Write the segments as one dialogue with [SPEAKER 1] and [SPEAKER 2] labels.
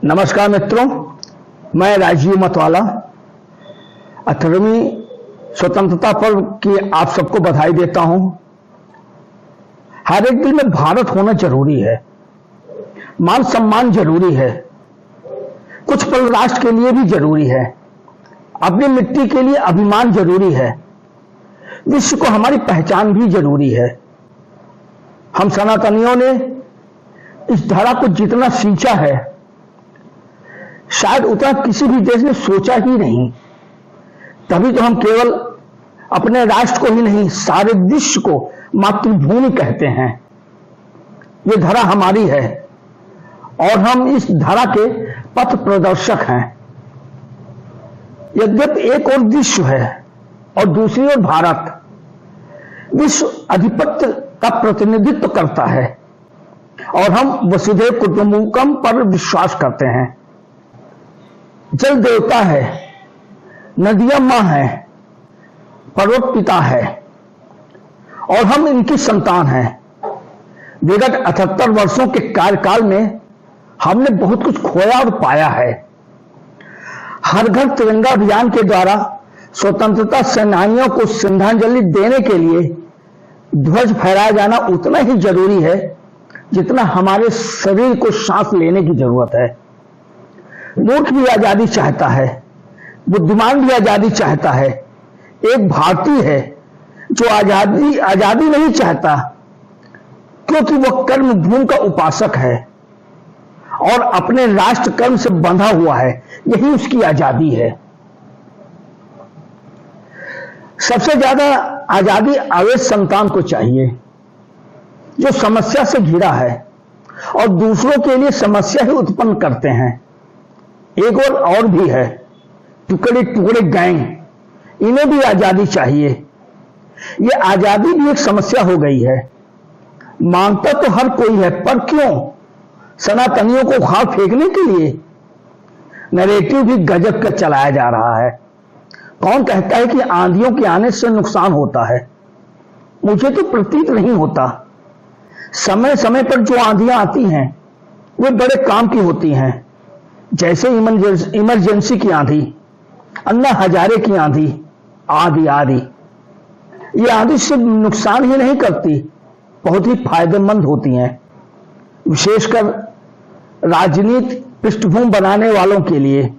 [SPEAKER 1] नमस्कार मित्रों, मैं राजीव मतवाला 18वीं स्वतंत्रता पर्व की आप सबको बधाई देता हूं। हर एक दिल में भारत होना जरूरी है, मान सम्मान जरूरी है, कुछ पल राष्ट्र के लिए भी जरूरी है, अपनी मिट्टी के लिए अभिमान जरूरी है, विश्व को हमारी पहचान भी जरूरी है। हम सनातनियों ने इस धरा को जितना सींचा है शायद उतना किसी भी देश ने सोचा ही नहीं। तभी तो हम केवल अपने राष्ट्र को ही नहीं, सारे विश्व को मातृभूमि कहते हैं। ये धरा हमारी है और हम इस धरा के पथ प्रदर्शक हैं। यद्यपि एक ओर विश्व है और दूसरी ओर भारत। विश्व आधिपत्य का प्रतिनिधित्व करता है और हम वसुधैव कुटुंबकम पर विश्वास करते हैं। जल देवता है, नदियां मां है, पर्वत पिता है और हम इनकी संतान हैं। विगत 78 वर्षों के कार्यकाल में हमने बहुत कुछ खोया और पाया है। हर घर तिरंगा अभियान के द्वारा स्वतंत्रता सेनानियों को श्रद्धांजलि देने के लिए ध्वज फहराया जाना उतना ही जरूरी है जितना हमारे शरीर को सांस लेने की जरूरत है। मूर्ख भी आजादी चाहता है, बुद्धिमान भी आजादी चाहता है। एक भारतीय है जो आजादी नहीं चाहता क्योंकि वह कर्म भूमि का उपासक है और अपने राष्ट्र कर्म से बंधा हुआ है। यही उसकी आजादी है। सबसे ज्यादा आजादी अवैध संतान को चाहिए जो समस्या से घिरा है और दूसरों के लिए समस्या ही उत्पन्न करते हैं। एक और भी है, टुकड़े टुकड़े गैंग, इन्हें भी आजादी चाहिए। यह आजादी भी एक समस्या हो गई है। मांगता तो हर कोई है, पर क्यों? सनातनियों को उखाड़ फेंकने के लिए नैरेटिव भी गजब का चलाया जा रहा है। कौन कहता है कि आंधियों के आने से नुकसान होता है? मुझे तो प्रतीत नहीं होता। समय समय पर जो आंधियां आती हैं वे बड़े काम की होती हैं, जैसे इमरजेंसी की आंधी, अन्ना हजारे की आंधी, आदि आदि। ये आंधी सिर्फ नुकसान ही नहीं करती, बहुत ही फायदेमंद होती हैं, विशेषकर राजनीति पृष्ठभूमि बनाने वालों के लिए।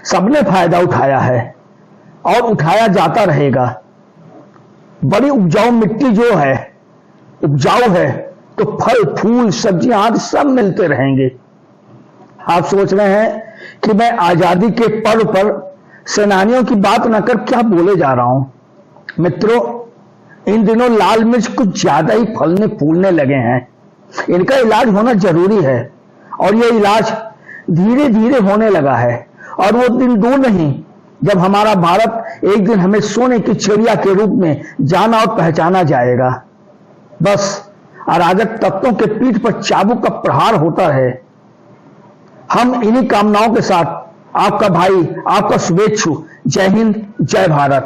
[SPEAKER 1] सबने फायदा उठाया है और उठाया जाता रहेगा। बड़ी उपजाऊ मिट्टी जो है, उपजाऊ है तो फल फूल सब्जियां आदि सब मिलते रहेंगे। आप सोच रहे हैं कि मैं आजादी के पर्व पर सेनानियों की बात न कर क्या बोले जा रहा हूं। मित्रों, इन दिनों लाल मिर्च कुछ ज्यादा ही फलने फूलने लगे हैं। इनका इलाज होना जरूरी है और यह इलाज धीरे धीरे होने लगा है और वो दिन दूर नहीं जब हमारा भारत एक दिन हमें सोने की चिड़िया के रूप में जाना और पहचाना जाएगा। बस अराजक तत्वों के पीठ पर चाबुक का प्रहार होता है। हम इन्हीं कामनाओं के साथ आपका भाई, आपका शुभेच्छु। जय हिंद, जय भारत।